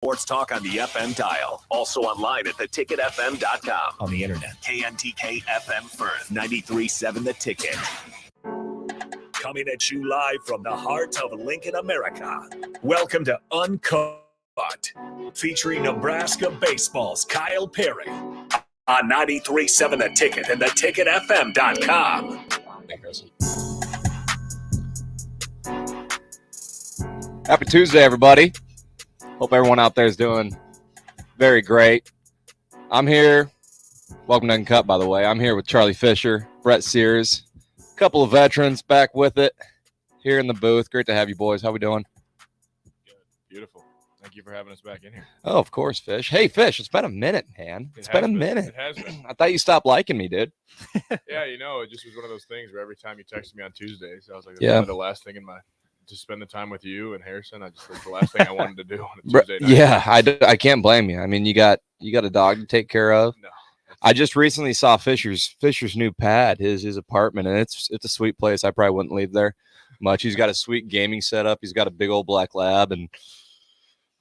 Sports talk on the FM dial. Also online at theticketfm.com. On the internet. KNTK FM Firth, 93.7 The Ticket. Coming at you live from the heart of Lincoln, America. Welcome to Unkut, featuring Nebraska baseball's Kyle Perry on 93.7 The Ticket and theticketfm.com. Happy Tuesday, everybody. Hope everyone out there is doing very great. I'm here. Welcome to Unkut, by the way. I'm here with Charlie Fisher, Brett Sears, a couple of veterans back with it here in the booth. Great to have you boys. How we doing? Good. Beautiful. Thank you for having us back in here. Oh, of course, Fish. Hey, Fish, it's been a minute, man. It's been a minute. It has been. I thought you stopped liking me, dude. Yeah, it just was one of those things where every time you texted me on Tuesdays, I was like, yeah, the last thing in my to spend the time with you and Harrison. That's the last thing I wanted to do on a Tuesday night. Yeah, I can't blame you. I mean, you got a dog to take care of. No. I just recently saw Fisher's new pad, his apartment, and it's a sweet place. I probably wouldn't leave there much. He's got a sweet gaming setup. He's got a big old black lab, and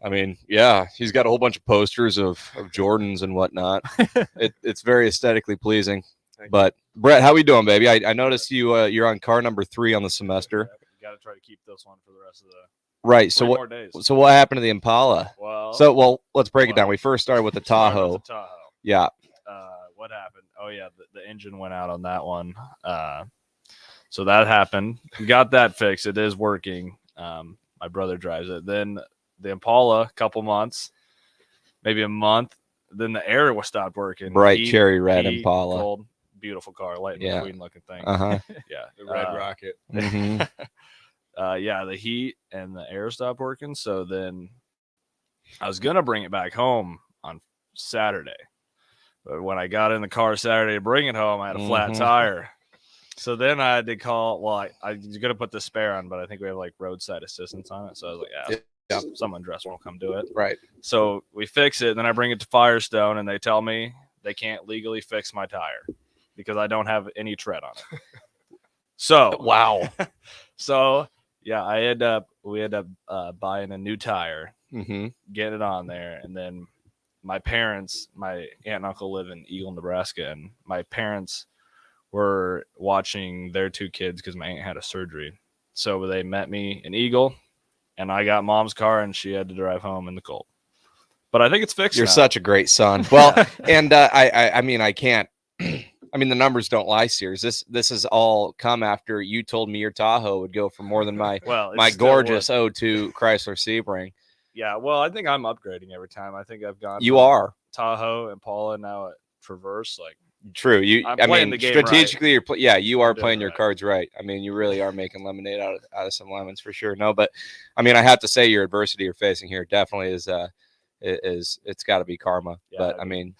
I mean, yeah, he's got a whole bunch of posters of Jordans and whatnot. It's very aesthetically pleasing. But Brett, how we doing, baby? I noticed you're on car number 3 on the semester. You got to try to keep this one for the rest of the right. So what? Days. So what happened to the Impala? Well, Let's break it down. We first started with the Tahoe. Yeah. What happened? Oh yeah, the engine went out on that one. So that happened. We got that fixed. It is working. My brother drives it. Then the Impala, a couple months, maybe a month. Then the air was stopped working. Bright cherry red Impala. Cold, beautiful car, light McQueen looking thing. Yeah, the red rocket. Mm-hmm. Yeah, the heat and the air stopped working. So then I was gonna bring it back home on Saturday, but when I got in the car Saturday to bring it home, I had a flat tire. So then I had to call. Well, I was gonna put the spare on, but I think we have like roadside assistance on it. So I was like, yeah. Someone dressed will come do it. Right. So we fix it. And then I bring it to Firestone, and they tell me they can't legally fix my tire because I don't have any tread on it. So wow. So yeah, we ended up buying a new tire, get it on there, and then my parents, my aunt and uncle live in Eagle, Nebraska, and my parents were watching their 2 kids because my aunt had a surgery. So they met me in Eagle. And I got mom's car, and she had to drive home in the cold. But I think it's fixed. You're now. Such a great son. Well, and I mean, I can't. I mean, the numbers don't lie, Sears. This has all come after you told me your Tahoe would go for more than my my gorgeous '02 Chrysler Sebring. Yeah, well, I think I'm upgrading every time. I think I've gone. You are Tahoe, Impala, now at Traverse. Like true. I mean, strategically, right. You are playing your cards right. I mean, you really are making lemonade out of some lemons for sure. No, but I mean, I have to say, your adversity you're facing here definitely is it's got to be karma. Yeah, but I mean,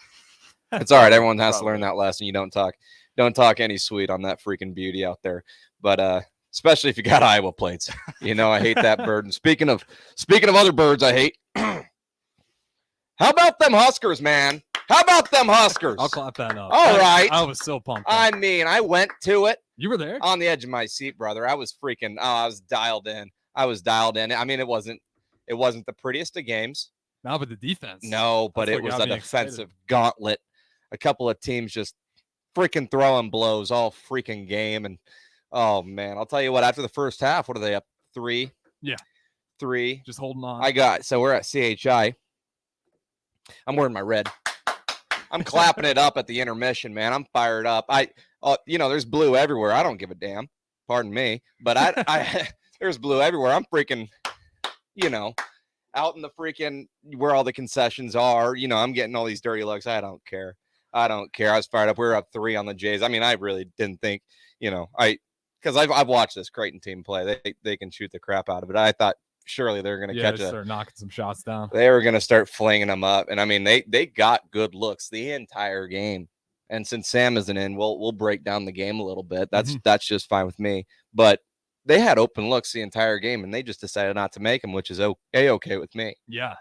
it's all right. Everyone has to learn that lesson. You don't talk any sweet on that freaking beauty out there. But especially if you got Iowa plates, I hate that bird. And speaking of other birds, I hate. How about them Huskers, man? How about them Huskers? I'll clap that up. All right. I was so pumped. I mean, I went to it. You were there? On the edge of my seat, brother. I was freaking, I was dialed in. I mean, it wasn't the prettiest of games. No, but the defense. No, but it was a defensive gauntlet. A couple of teams just freaking throwing blows all freaking game. And, oh, man, I'll tell you what, after the first half, what are they up? 3? Yeah. 3. Just holding on. So we're at CHI. I'm wearing my red. I'm clapping it up at the intermission, man. I'm fired up. There's blue everywhere. I don't give a damn. Pardon me. But I there's blue everywhere. I'm freaking, out in the freaking where all the concessions are. I'm getting all these dirty looks. I don't care. I was fired up. We were up 3 on the Jays. I mean, I really didn't think, because I've watched this Creighton team play. They can shoot the crap out of it. I thought surely they're going to start knocking some shots down. They were going to start flinging them up. And I mean, they got good looks the entire game. And since Sam isn't in, we'll break down the game a little bit. That's just fine with me. But they had open looks the entire game, and they just decided not to make them, which is okay with me. Yeah.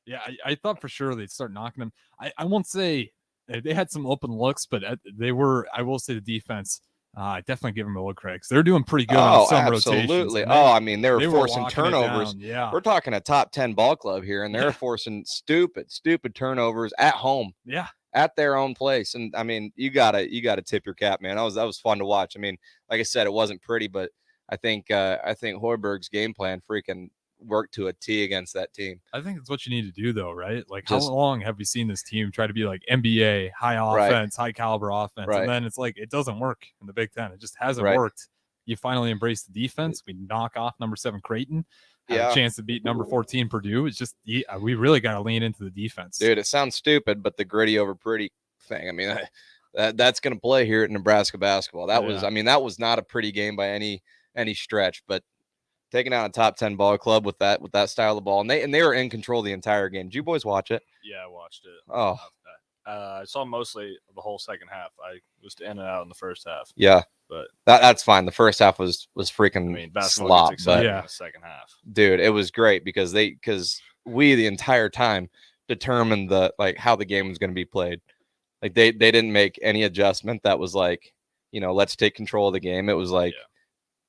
Yeah, I thought for sure they'd start knocking them. I won't say they had some open looks, but I will say the defense I definitely give them a look, Craig. They're doing pretty good on some rotations. Absolutely. and I mean, they were they forcing locking it turnovers. down, Yeah. We're talking a top 10 ball club here, and they're forcing stupid turnovers at home. Yeah. At their own place. And I mean, you gotta tip your cap, man. That was fun to watch. I mean, like I said, it wasn't pretty, but I think Hoiberg's game plan freaking worked to a T against that team. I think it's what you need to do, though, right? Like, Just- how long have we seen this team try to be like NBA, high offense, high caliber offense, Right. and then it's like it doesn't work in the Big Ten. It just hasn't Right. worked. You finally embrace the defense. We knock off number 7 Creighton. Have a chance to beat number 14 Purdue. It's just we really got to lean into the defense, dude. It sounds stupid, but the gritty over pretty thing. I mean, that's going to play here at Nebraska basketball. That was not a pretty game by any stretch, but taking out a top 10 ball club with that style of ball, and they were in control the entire game. Did you boys watch it? Yeah, I watched it. Oh, I saw mostly the whole second half. I was in and out in the first half. yeah, but that's fine. The first half was freaking basketball slop, gets but exciting in the second half, dude, it was great because we the entire time determined how the game was going to be played. Like they didn't make any adjustment that was like, let's take control of the game. It was like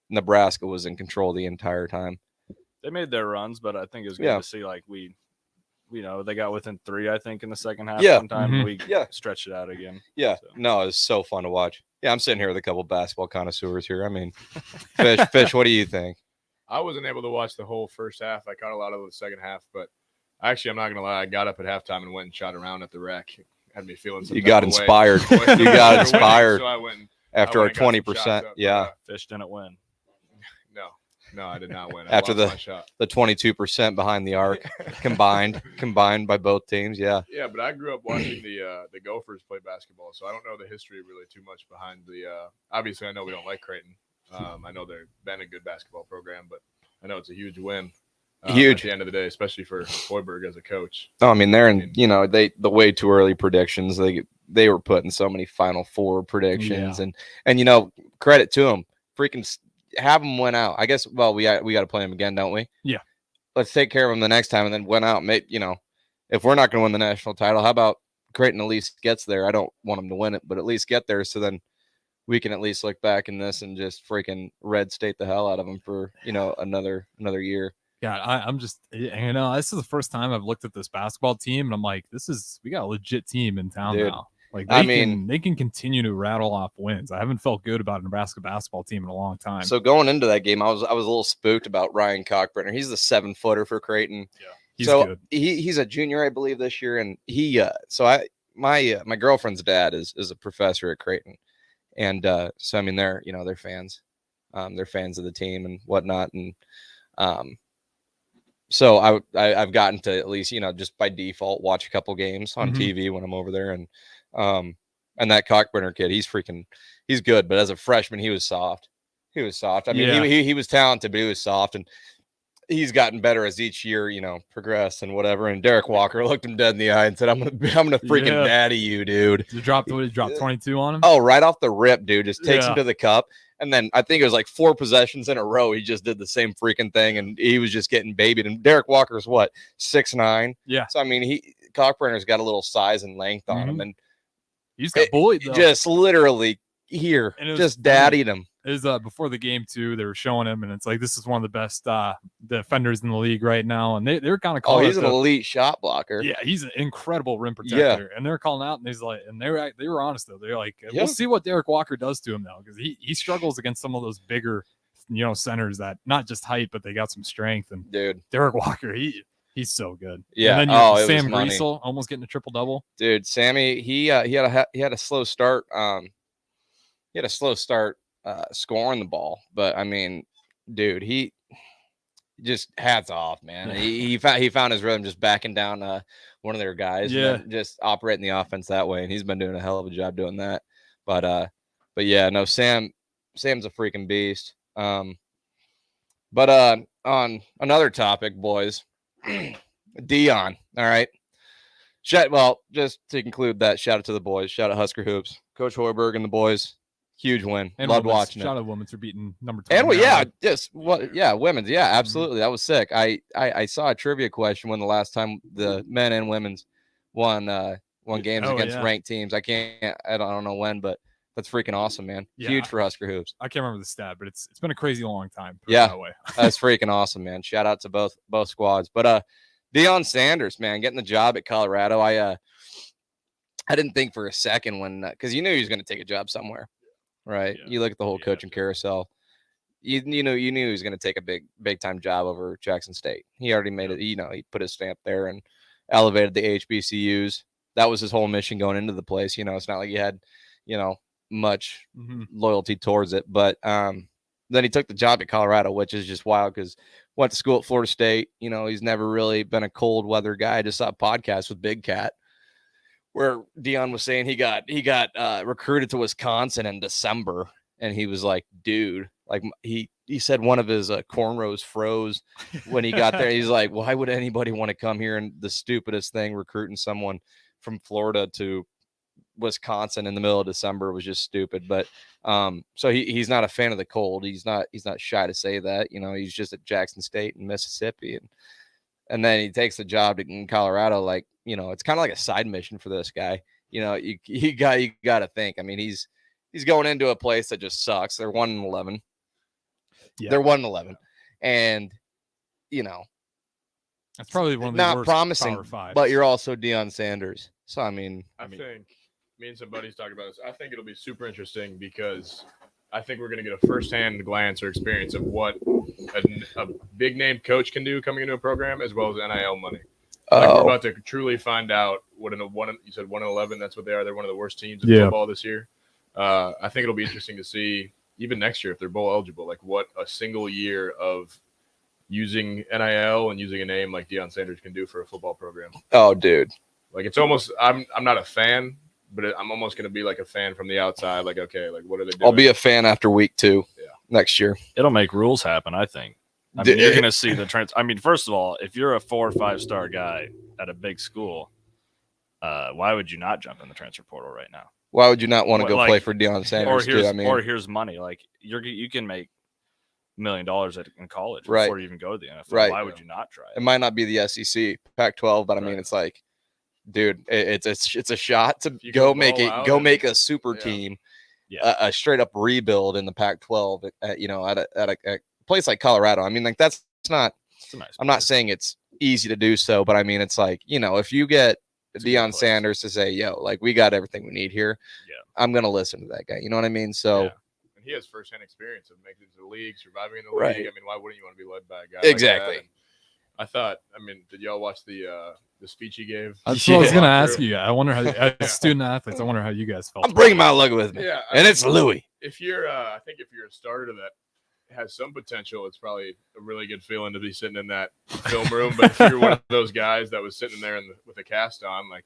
Nebraska was in control the entire time. They made their runs, but I think it was good to see they got within 3, I think, in the second half. Yeah. Sometime Mhm. we stretched it out again. Yeah. So. No, it was so fun to watch. Yeah, I'm sitting here with a couple basketball connoisseurs here. I mean, Fish, what do you think? I wasn't able to watch the whole first half. I caught a lot of the second half, but actually, I'm not gonna lie. I got up at halftime and went and shot around at the rec. Had me feeling some. You got inspired. You got inspired. So I went after I our went and got some 20%. shots up, Yeah. Fish didn't win. No, I did not win. After lost my shot. the 22% behind the arc combined by both teams. Yeah. Yeah, but I grew up watching the Gophers play basketball, so I don't know the history really too much behind the. Obviously, I know we don't like Creighton. I know they've been a good basketball program, but I know it's a huge win. Huge at the end of the day, especially for Hoiberg as a coach. No, I mean they're in. The way too early predictions. They were putting so many Final Four predictions, and credit to them. Freaking have them win out. I guess. Well, we got to play them again, don't we? Yeah. Let's take care of them the next time, and then win out. Maybe if we're not going to win the national title, how about Creighton at least gets there? I don't want them to win it, but at least get there, so then we can at least look back in this and just freaking red state the hell out of them for another year. Yeah, I'm just this is the first time I've looked at this basketball team, and I'm like, we got a legit team in town now. Like they can continue to rattle off wins. I haven't felt good about a Nebraska basketball team in a long time. So going into that game, I was a little spooked about Ryan Cockburner. He's the 7-footer for Creighton. Yeah, he's good. He's a junior, I believe, this year, and my girlfriend's dad is a professor at Creighton, and so I mean they're fans, they're fans of the team and whatnot, and so I've gotten to at least just by default watch a couple games on TV when I'm over there, and that Cockburner kid, he's good, but as a freshman he was soft. I mean he was talented, but he was soft, and he's gotten better as each year progressed and whatever. And Derek Walker looked him dead in the eye and said, I'm gonna freaking daddy you, dude. He dropped 22 on him. Oh, right off the rip, dude. Just takes him to the cup. And then I think it was like 4 possessions in a row. He just did the same freaking thing, and he was just getting babied. And Derek Walker's what, 6'9"? Yeah. So I mean, Cockburner's got a little size and length on him, and he's got bullied though. Just literally here, just daddied him. It was before the game too. They were showing him, and it's like this is one of the best defenders in the league right now. And they're kind of calling. Oh, he's an elite shot blocker. Yeah, he's an incredible rim protector. And they're calling out, and he's like, and they were honest though. They're like, we'll see what Derek Walker does to him though, because he struggles against some of those bigger, centers that not just height, but they got some strength. And dude, Derek Walker, he's so good. Yeah. And then Sam Griesel almost getting a triple double. Dude, Sammy, he had a slow start. He had a slow start scoring the ball, but I mean, dude, he just hats off, man. He found his rhythm just backing down one of their guys, and just operating the offense that way, and he's been doing a hell of a job doing that. But yeah, no, Sam's a freaking beast. But on another topic, boys, Dion. All right. Just to conclude that, shout out to the boys. Shout out Husker Hoops, Coach Hoiberg and the boys. Huge win. And loved watching it. Shout out women's for beating number 2. And women's. Yeah, absolutely. That was sick. I saw a trivia question when the last time the men and women's won games against ranked teams. I don't know when, but That's freaking awesome, man. Yeah. Huge for Husker hoops. I can't remember the stat, but it's been a crazy long time. Yeah. That way. That's freaking awesome, man. Shout out to both squads. But Deion Sanders, man, getting the job at Colorado. I didn't think for a second when because you knew he was going to take a job somewhere, right? Yeah. You look at the whole coaching carousel. You knew he was going to take a big time job over Jackson State. He already made it. You know, he put his stamp there and elevated the HBCUs. That was his whole mission going into the place. You know, it's not like he had, you know, much loyalty towards it. But then he took the job at Colorado, which is just wild because went to school at Florida State. You know, he's never really been a cold weather guy. I just saw a podcast with Big Cat where Deion was saying he got recruited to Wisconsin in December, and he was like, dude, like he said one of his cornrows froze when he got there. He's like, why would anybody want to come here? And the stupidest thing, recruiting someone from Florida to Wisconsin in the middle of December was just stupid. But so he's not a fan of the cold. He's not shy to say that. You know, he's just at Jackson State in Mississippi, and then he takes the job in Colorado. Like, you know, it's kind of like a side mission for this guy. You know, you got to think. I mean, he's going into a place that just sucks. They're 1-11. Yeah. They're 1-11, and you know, that's probably one of the not worst promising. Power Fives. But you're also Deion Sanders, so I think me and some buddies talked about this. I think it'll be super interesting because I think we're going to get a firsthand glance or experience of what a big name coach can do coming into a program, as well as NIL money. Like we're about to truly find out what you said 1-11. That's what they are. They're one of the worst teams in football this year. I think it'll be interesting to see even next year if they're bowl eligible, like what a single year of using NIL and using a name like Deion Sanders can do for a football program. Oh, dude. Like it's almost I'm not a fan, but I'm almost going to be like a fan from the outside. Like, okay, like what are they doing? I'll be a fan after week 2 next year. It'll make rules happen, I think. I mean, you're going to see the trends. I mean, first of all, if you're a 4 or 5 star guy at a big school, why would you not jump in the transfer portal right now? Why would you not want to go play for Deion Sanders? Or here's money. Like you can make $1 million in college before you even go to the NFL. Right. Why would you not try it? It might not be the SEC, Pac-12, but I mean, it's like, dude, it's a shot to go make a super team, a straight up rebuild in the Pac-12. You know, at a place like Colorado. I mean, like that's not. Nice I'm not saying it's easy to do so, but I mean, it's like, you know, if you get Deion Sanders to say, yo, like we got everything we need here. Yeah. I'm going to listen to that guy. You know what I mean? So and he has firsthand experience of making it to the league, surviving in the league. I mean, why wouldn't you want to be led by a guy exactly. like that? I thought, I mean, did y'all watch the speech he gave? That's what I was going to ask you. I wonder how, as student athletes, I wonder how you guys felt. I'm bringing my logo with me. Yeah. And it's Louis. If you're, I think if you're a starter that has some potential, it's probably a really good feeling to be sitting in that film room. But if you're one of those guys that was sitting there with a cast on, like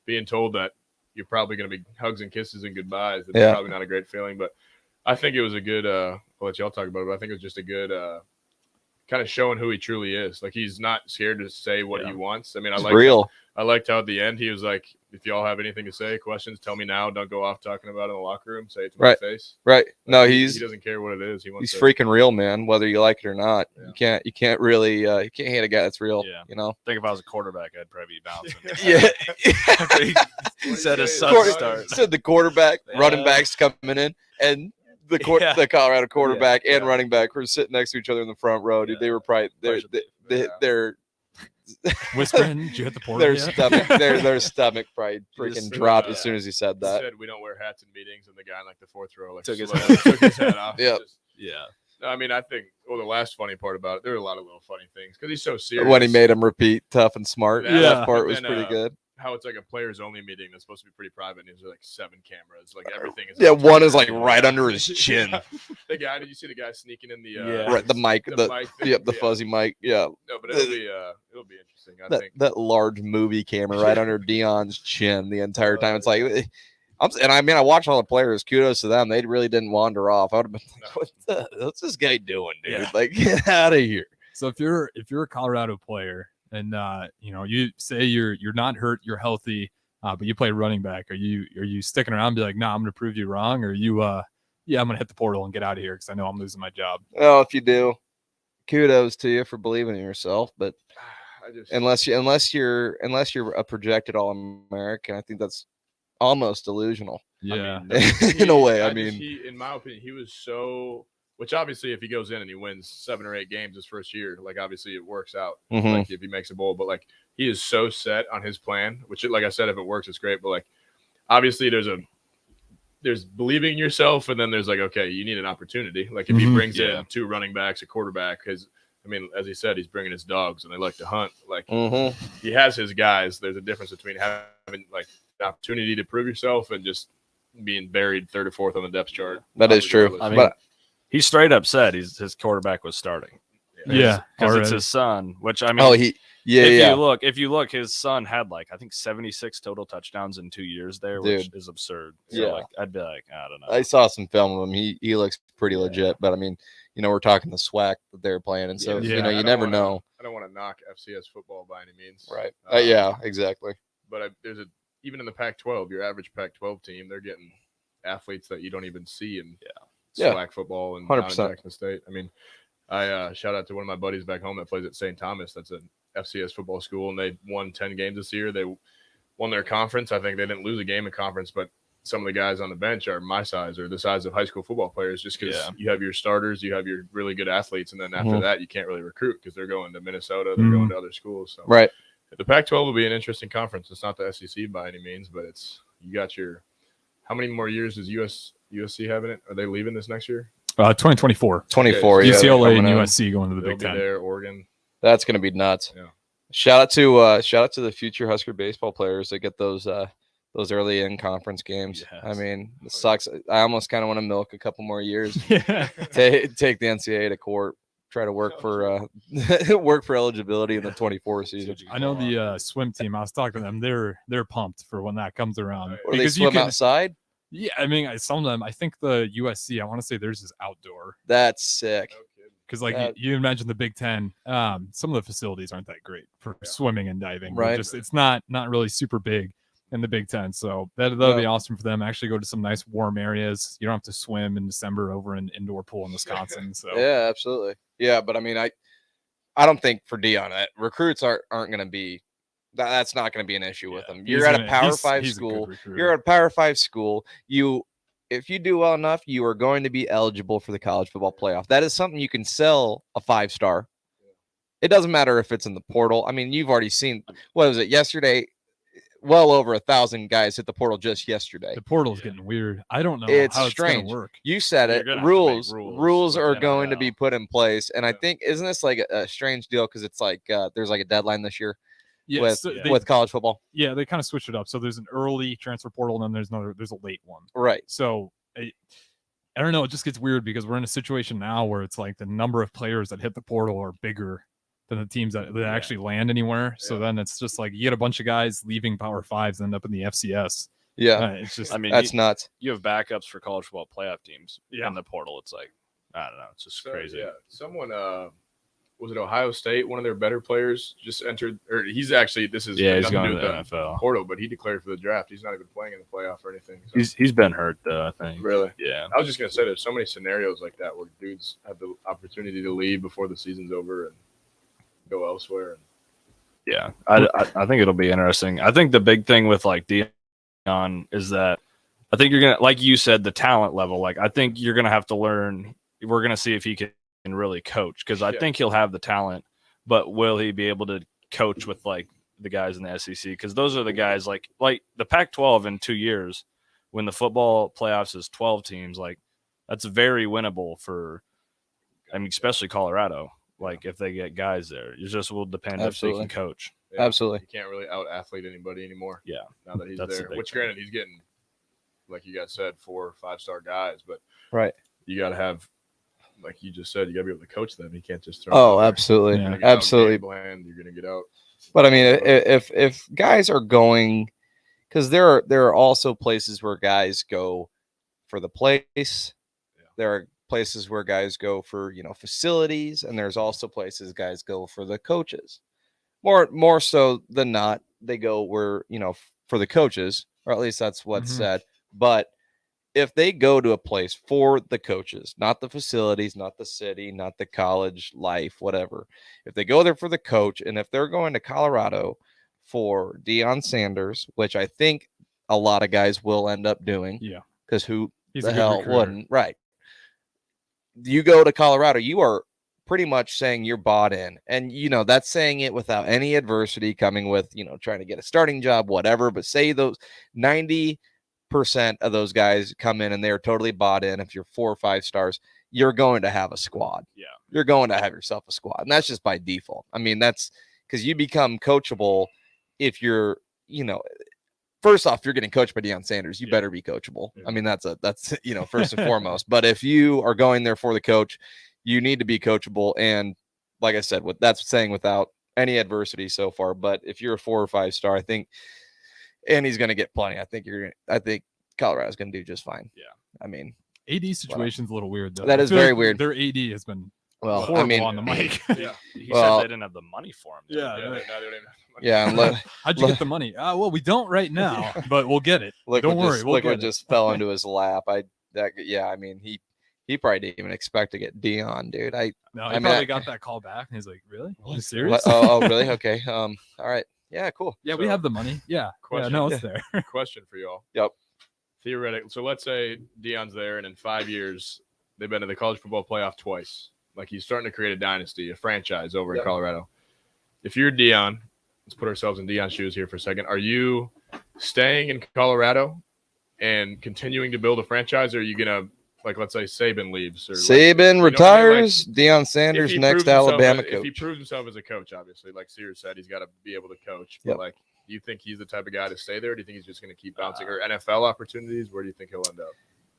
being told that you're probably going to be hugs and kisses and goodbyes, it's probably not a great feeling. But I think it was a good, I'll let y'all talk about it, but I think it was just a good kind of showing who he truly is. Like he's not scared to say what he wants. I mean, I liked how at the end he was like, if y'all have anything to say, questions, tell me now. Don't go off talking about it in the locker room. Say it to my face. Right. Like, no, he doesn't care what it is. He's freaking real, man. Whether you like it or not, you can't really you can't hate a guy that's real. Yeah. You know. I think if I was a quarterback, I'd probably be bouncing. He said a start. Said the quarterback, running backs coming in, and the Colorado quarterback and running back were sitting next to each other in the front row. Dude, they were probably they're whispering. Did you hit the portal? Their stomach probably freaking dropped as soon as he said that. He said we don't wear hats in meetings, and the guy in like the 4th row like took his hat off. Yeah. I mean, I think the last funny part about it, there were a lot of little funny things because he's so serious. When he made him repeat tough and smart, that part was pretty good. How it's like a players only meeting that's supposed to be pretty private, and there's like 7 cameras, like everything is. One is like right under his chin. The guy, did you see the guy sneaking in the the mic, the fuzzy mic, No, but it'll be interesting. I think that large movie camera right under Deion's chin the entire time. It's like, I watched all the players. Kudos to them. They really didn't wander off. I would have been like, what's this guy doing, dude? Yeah. Like, get out of here. So if you're a Colorado player and you say you're not hurt, you're healthy, but you play running back, are you sticking around and be like, nah, I'm gonna prove you wrong, or are you I'm gonna hit the portal and get out of here because I know I'm losing my job? Well, if you do, kudos to you for believing in yourself, but unless you're a projected All-American, I think that's almost delusional. Yeah. In a way. In my opinion, he was so. Which obviously, if he goes in and he wins 7 or 8 games his first year, like obviously it works out. Like if he makes a bowl, but like he is so set on his plan. Which, like I said, if it works, it's great. But like obviously, there's believing in yourself, and then there's like, okay, you need an opportunity. Like if he brings in 2 running backs, a quarterback, as he said, he's bringing his dogs, and they like to hunt. Like he has his guys. There's a difference between having like the opportunity to prove yourself and just being buried 3rd or 4th on the depth chart. That is true. But he straight up said his quarterback was starting. Yeah, because it's his son. Which If you look, his son had like I think 76 total touchdowns in 2 years there, which is absurd. So like, I'd be like, I don't know. I saw some film of him. He looks pretty legit, but I mean, we're talking the SWAC that they're playing, and so you never know. I don't want to knock FCS football by any means, right? Yeah, exactly. But even in the Pac-12, your average Pac-12 team, they're getting athletes that you don't even see in SWAC football and 100%. Jackson State. I mean, I shout out to one of my buddies back home that plays at St. Thomas. That's an FCS football school, and they won 10 games this year. They won their conference. I think they didn't lose a game in conference, but some of the guys on the bench are my size or the size of high school football players just because you have your starters, you have your really good athletes, and then after that, you can't really recruit because they're going to Minnesota, they're going to other schools. So the Pac-12 will be an interesting conference. It's not the SEC by any means, but you got your – how many more years does USC have in it? Are they leaving this next year? 2024. 24. UCLA and USC going to the Big Ten. There, Oregon. That's going to be nuts. Yeah. Shout out to the future Husker baseball players that get those early in conference games. Yes. I mean, it sucks. I almost kind of want to milk a couple more years. Take the NCAA to court. Try to work for eligibility in the 24 season. I know the swim team. I was talking to them. They're pumped for when that comes around. Or they swim outside. Yeah, I mean, some of them. I think the USC. I want to say theirs is outdoor. That's sick. Because you mentioned the Big Ten. Some of the facilities aren't that great for swimming and diving. Right. It's not really super big in the Big Ten. So that'll be awesome for them. Actually go to some nice warm areas. You don't have to swim in December over an indoor pool in Wisconsin. So yeah, absolutely. Yeah, but I mean, I don't think for Dion that recruits aren't going to be. That's not going to be an issue with them. You're at a Power 5 school. You're at a Power 5 school. If you do well enough, you are going to be eligible for the college football playoff. That is something you can sell a 5-star. It doesn't matter if it's in the portal. I mean, you've already seen, what was it, yesterday? Well over 1,000 guys hit the portal just yesterday. The portal's getting weird. I don't know how it's going to work. You said it. Rules are going to be put in place. And I think, isn't this like a strange deal? Because it's like there's like a deadline this year. With college football. Yeah, they kind of switch it up. So there's an early transfer portal, and then there's a late one. Right. So I don't know. It just gets weird because we're in a situation now where it's like the number of players that hit the portal are bigger than the teams that actually land anywhere. So then it's just like you get a bunch of guys leaving Power 5s and end up in the FCS. Yeah. It's just, that's nuts. You have backups for college football playoff teams in the portal. It's like, I don't know. It's just crazy. Yeah. Someone, was it Ohio State? One of their better players just entered, or he's actually he's going to the NFL portal, but he declared for the draft. He's not even playing in the playoff or anything. So. He's been hurt though, I think. Really? Yeah. I was just gonna say there's so many scenarios like that where dudes have the opportunity to leave before the season's over and go elsewhere. Yeah, I think it'll be interesting. I think the big thing with like Dion is that I think you're gonna, like you said, the talent level. Like I think you're gonna have to learn. We're gonna see if he can really coach because I think he'll have the talent, but will he be able to coach with like the guys in the SEC? Because those are the guys like the Pac-12 in 2 years when the football playoffs is 12 teams. Like that's very winnable for, I mean, especially Colorado. Like if they get guys there, it just will depend if they can coach. Yeah, absolutely, you can't really out athlete anybody anymore. Yeah, now that he's there. Which granted, he's getting, like you guys said, 4 or 5-star guys, but you got to have. Like you just said, you got to be able to coach them. You can't just throw. Oh, absolutely, absolutely. You're going to get out. But I mean, if guys are going, because there are also places where guys go for the place. Yeah. There are places where guys go for facilities, and there's also places guys go for the coaches. More so than not, they go where for the coaches, or at least that's what's said. But if they go to a place for the coaches, not the facilities, not the city, not the college life, whatever, if they go there for the coach, and if they're going to Colorado for Deion Sanders, which I think a lot of guys will end up doing. Yeah. Because who He's the a good hell recruiter. wouldn't? Right. You go to Colorado, you are pretty much saying you're bought in. And, that's saying it without any adversity coming with, trying to get a starting job, whatever. But say those 90% of those guys come in and they're totally bought in. If you're 4 or 5 stars, you're going to have a squad. Yeah. You're going to have yourself a squad. And that's just by default. I mean, that's because you become coachable if you're, first off, you're getting coached by Deion Sanders. You better be coachable. Yeah. I mean, that's first and foremost. But if you are going there for the coach, you need to be coachable. And like I said, that's saying without any adversity so far. But if you're a 4 or 5 star, I think, and he's going to get plenty. I think Colorado's going to do just fine. Yeah. I mean, AD situation's a little weird though. That is very weird. Their AD has been well, I mean, on the mic. Yeah. He Well, said they didn't have the money for him. Yeah. Yeah, they don't even have money. yeah. And How'd you get the money? Well, we don't right now, but we'll get it. Don't worry, we'll Liquid get it. just fell into his lap. I mean, he probably didn't even expect to get Dion, dude. No, he I mean, probably got that call back, and he's like, "Really? Are you What? serious?" Oh, really? Okay. All right. Yeah, cool. Yeah, we So, have the money. Yeah, question. no, it's there. Question for y'all. Yep. Theoretically, so let's say Deion's there, and in 5 years they've been to the college football playoff twice. Like he's starting to create a dynasty, a franchise over in Colorado. If you're Deion, let's put ourselves in Deion's shoes here for a second. Are you staying in Colorado and continuing to build a franchise, or are you gonna, like, let's say Saban leaves, or Saban like, retires. Deion if Sanders he next proves himself Alabama If coach. he proves himself as a coach, obviously, like Sears said, he's got to be able to coach. Yep. But like, do you think he's the type of guy to stay there? Or do you think he's just going to keep bouncing? Or NFL opportunities? Where do you think he'll end up?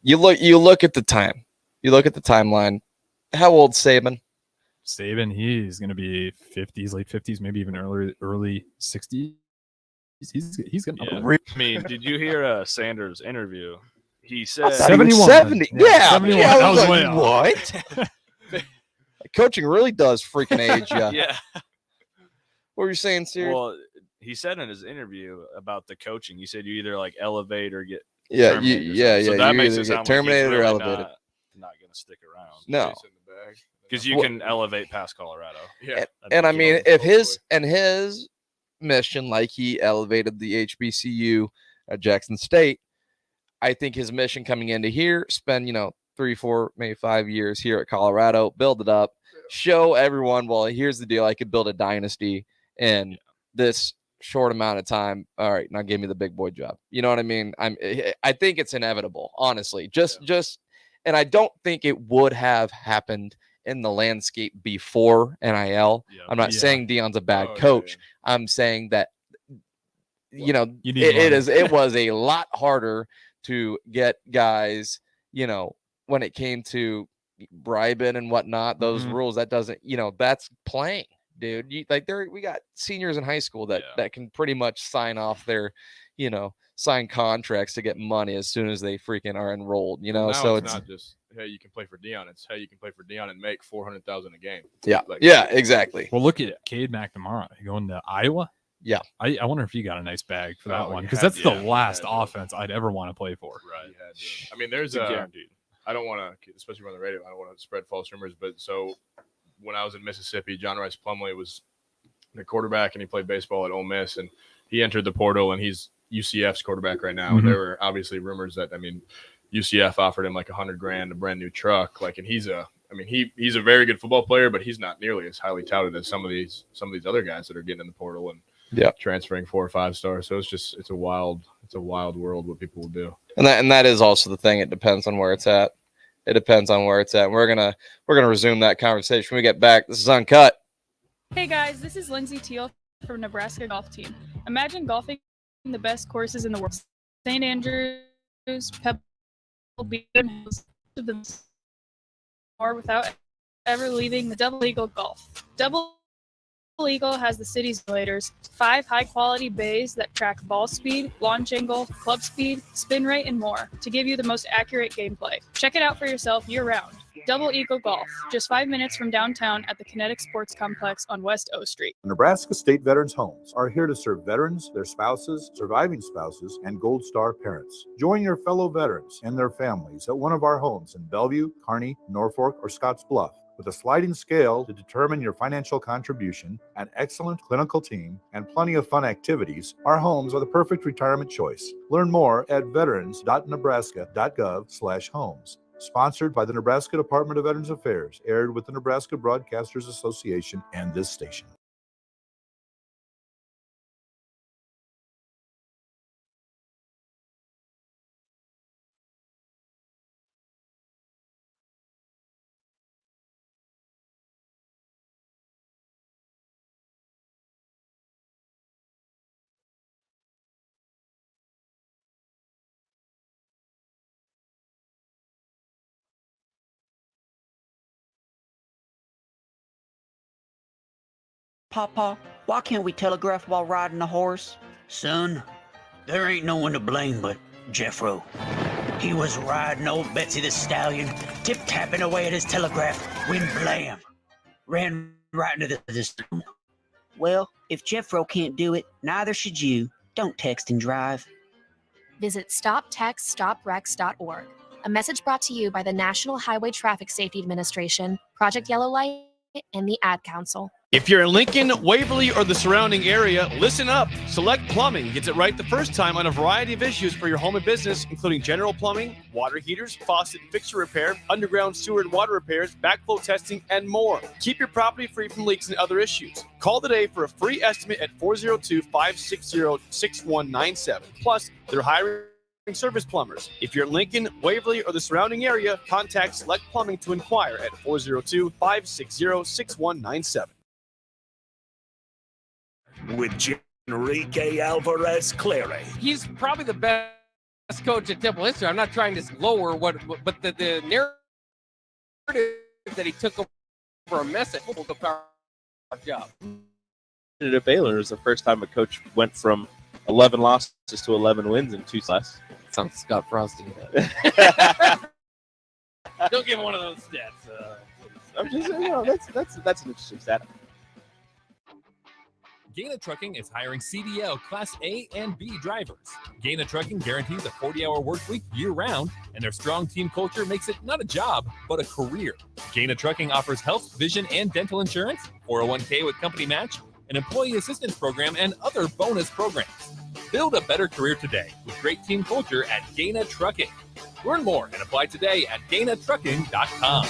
You look at the time. You look at the timeline. How old's Saban? Saban, he's going to be 50s, late 50s, maybe even early 60s. He's going to. Yeah. I mean, did you hear Sanders' interview? He said 71. 70. Yeah, 71. yeah, That was like, way off. what? Coaching really does freaking age you. yeah. What were you saying, Sears? Well, he said in his interview about the coaching, he said you either like elevate or get yeah, terminated or yeah. something. So You that makes either it get sound terminated like he's or really elevated. Not going to stick around. No. Chasing the bag. Because you Well- can elevate past Colorado. Yeah. And I mean, hopefully. if his mission, like he elevated the HBCU at Jackson State, I think his mission coming into here, spend 3, 4, maybe 5 years here at Colorado, build it up, show everyone. Well, here's the deal: I could build a dynasty in this short amount of time. All right, now give me the big boy job. You know what I mean? I think it's inevitable, honestly. And I don't think it would have happened in the landscape before NIL. Yeah. I'm not Yeah. saying Deion's a bad Oh, coach. yeah. I'm saying that You need it was a lot harder to get guys, when it came to bribing and whatnot, those Mhm. rules, that doesn't, that's playing, dude. We got seniors in high school that can pretty much sign off their, sign contracts to get money as soon as they freaking are enrolled, Now so it's not just, hey, you can play for Deion. It's, hey, you can play for Deion and make $400,000 a game. yeah, Like, yeah, exactly. Well, look at Cade McNamara going to Iowa. Yeah. I wonder if he got a nice bag for that Oh, one, he because had- that's yeah, the he last had to. offense I'd ever want to play for. Right. He had to. I mean, there's It's a guaranteed. I don't want to, especially on the radio, I don't want to spread false rumors, but so when I was in Mississippi, John Rice Plumlee was the quarterback and he played baseball at Ole Miss, and he entered the portal and he's UCF's quarterback right now. Mhm. And there were obviously rumors that, UCF offered him like $100,000, a brand new truck. Like, and he's a very good football player, but he's not nearly as highly touted as some of these other guys that are getting in the portal and transferring 4 or 5 stars. So it's a wild world what people will do. And that is also the thing. It depends on where it's at. We're gonna resume that conversation when we get back. This is Uncut. Hey guys, this is Lindsay Teal from Nebraska Golf Team. Imagine golfing the best courses in the world: St. Andrews, Pebble Beach, and Hills, or without ever leaving the Double Eagle Golf. Double Eagle has the city's simulators, 5 high-quality bays that track ball speed, launch angle, club speed, spin rate, and more to give you the most accurate gameplay. Check it out for yourself year-round. Double Eagle Golf, just 5 minutes from downtown at the Kinetic Sports Complex on West O Street. Nebraska State Veterans Homes are here to serve veterans, their spouses, surviving spouses, and Gold Star parents. Join your fellow veterans and their families at one of our homes in Bellevue, Kearney, Norfolk, or Scotts Bluff. With a sliding scale to determine your financial contribution, an excellent clinical team, and plenty of fun activities, our homes are the perfect retirement choice. Learn more at veterans.nebraska.gov/homes. Sponsored by the Nebraska Department of Veterans Affairs, aired with the Nebraska Broadcasters Association and this station. Papa, why can't we telegraph while riding a horse? Son, there ain't no one to blame but Jeffro. He was riding old Betsy the Stallion, tip-tapping away at his telegraph, when blam, ran right into the stone. Well, if Jeffro can't do it, neither should you. Don't text and drive. Visit StopTextStopWrecks.org. A message brought to you by the National Highway Traffic Safety Administration, Project Yellow Light, and the Ad Council. If you're in Lincoln, Waverly, or the surrounding area, listen up. Select Plumbing gets it right the first time on a variety of issues for your home and business, including general plumbing, water heaters, faucet and fixture repair, underground sewer and water repairs, backflow testing, and more. Keep your property free from leaks and other issues. Call today for a free estimate at 402-560-6197. Plus, they're hiring service plumbers. If you're in Lincoln, Waverly, or the surrounding area, contact Select Plumbing to inquire at 402-560-6197. With Enrique Alvarez Clary. He's probably the best coach at Temple history. I'm not trying to lower but the narrative that he took over a mess at football power job. At Baylor is the first time a coach went from 11 losses to 11 wins in 2 less. Sounds Scott Frosty. Don't give one of those stats. I'm just, that's an interesting stat. Gaina Trucking is hiring CDL Class A and B drivers. Gaina Trucking guarantees a 40-hour work week year-round, and their strong team culture makes it not a job, but a career. Gaina Trucking offers health, vision, and dental insurance, 401k with company match, an employee assistance program, and other bonus programs. Build a better career today with great team culture at Gaina Trucking. Learn more and apply today at GainaTrucking.com.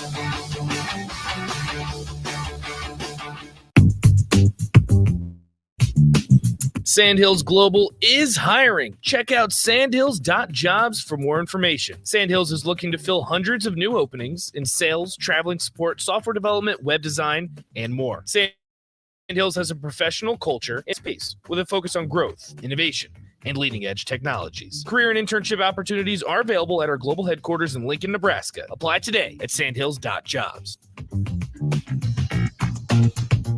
Sandhills Global is hiring. Check out sandhills.jobs for more information. Sandhills is looking to fill hundreds of new openings in sales, traveling support, software development, web design, and more. Sandhills has a professional culture and space with a focus on growth, innovation, and leading-edge technologies. Career and internship opportunities are available at our global headquarters in Lincoln, Nebraska. Apply today at sandhills.jobs.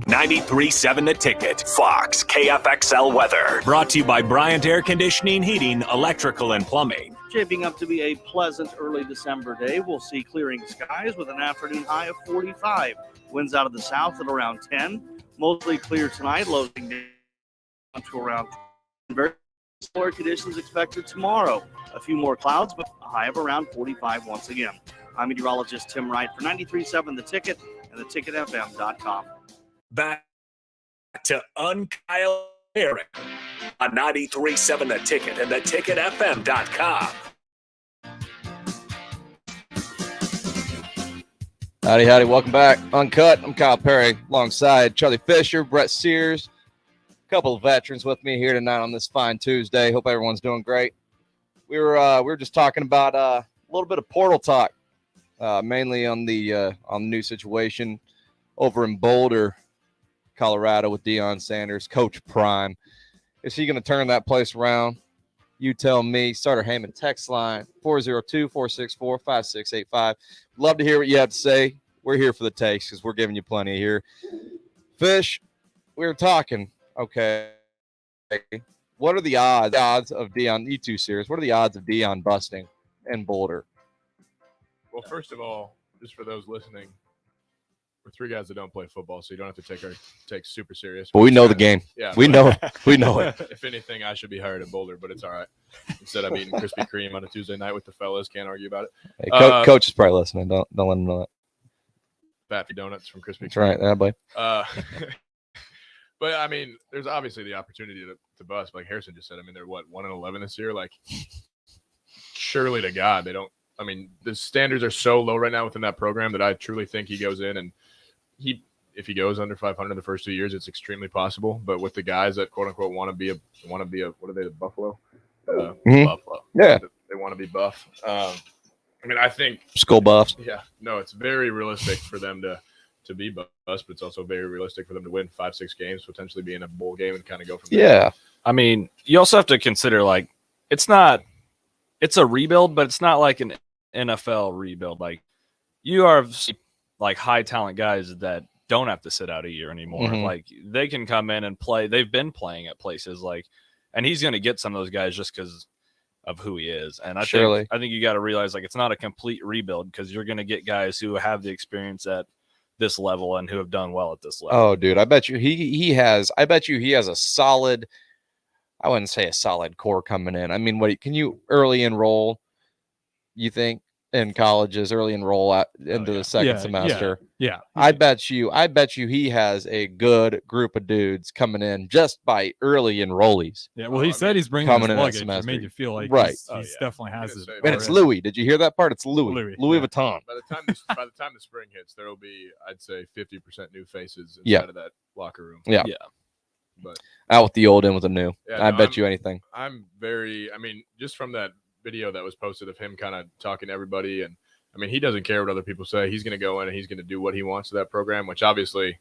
93.7 The Ticket, Fox, KFXL weather. Brought to you by Bryant Air Conditioning, Heating, Electrical, and Plumbing. Shaping up to be a pleasant early December day. We'll see clearing skies with an afternoon high of 45. Winds out of the south at around 10. Mostly clear tonight, lows down to around 10. Very slower conditions expected tomorrow. A few more clouds, but a high of around 45 once again. I'm meteorologist Tim Wright for 93.7 The Ticket and theticketfm.com. Back to Unkyle Eric on 93.7 The Ticket and theticketfm.com. Howdy. Welcome back. Uncut. I'm Kyle Perry alongside Charlie Fisher, Brett Sears, a couple of veterans with me here tonight on this fine Tuesday. Hope everyone's doing great. We were just talking about a little bit of portal talk, mainly on the new situation over in Boulder, Colorado with Deion Sanders, Coach Prime. Is he going to turn that place around? You tell me. Starter Heyman text line 402-464-5685. Love to hear what you have to say. We're here for the takes because we're giving you plenty here. Fish, we were talking. Okay. What are the odds of Deion, you two serious? What are the odds of Deion busting in Boulder? Well, first of all, just for those listening, we're three guys that don't play football, so you don't have to take our takes super serious. But we know the game. Yeah, we know it. We know it. If anything, I should be hired in Boulder, but it's all right. Instead, I'm eating Krispy Kreme on a Tuesday night with the fellas. Can't argue about it. Hey, Coach is probably listening. Don't let him know that. fat donuts from Krispy Kreme. That's right. That boy. But I mean, there's obviously the opportunity to bust. Like Harrison just said, I mean, they're what 1-11 this year. Like, surely to God, they don't. I mean, the standards are so low right now within that program that I truly think he goes in and if he goes under 500 the first 2 years, it's extremely possible. But with the guys that quote unquote want to be a what are they, the Buffalo? Buffalo. Yeah, they want to be buff. I mean, I think school buffs. Yeah, no, it's very realistic for them to be bust, but it's also very realistic for them to win 5-6 games, potentially be in a bowl game and kind of go from there. Yeah, I mean, you also have to consider like it's a rebuild, but it's not like an NFL rebuild. Like you are like high talent guys that don't have to sit out a year anymore. Mhm. Like they can come in and play. They've been playing at places like, and he's going to get some of those guys just because of who he is. And I think you got to realize like it's not a complete rebuild because you're going to get guys who have the experience at this level and who have done well at this level. Oh, dude, I bet you he has a solid. I wouldn't say a solid core coming in. I mean, can you early enroll? You think in colleges early enroll out into the second semester? Yeah. I bet you he has a good group of dudes coming in just by early enrollees. Yeah, well, he said he's bringing coming his in that luggage. It semester. made you feel like Right. he's definitely has it. And it's Louis. Did you hear that part? It's Louis. Louis yeah. Vuitton. By the time the spring hits, there will be, I'd say, 50% new faces inside of that locker room. Yeah. But out with the old, in with the new. Yeah, I bet you anything. I mean, just from that video that was posted of him kind of talking to everybody, and I mean, he doesn't care what other people say. He's going to go in and he's going to do what he wants to that program, which obviously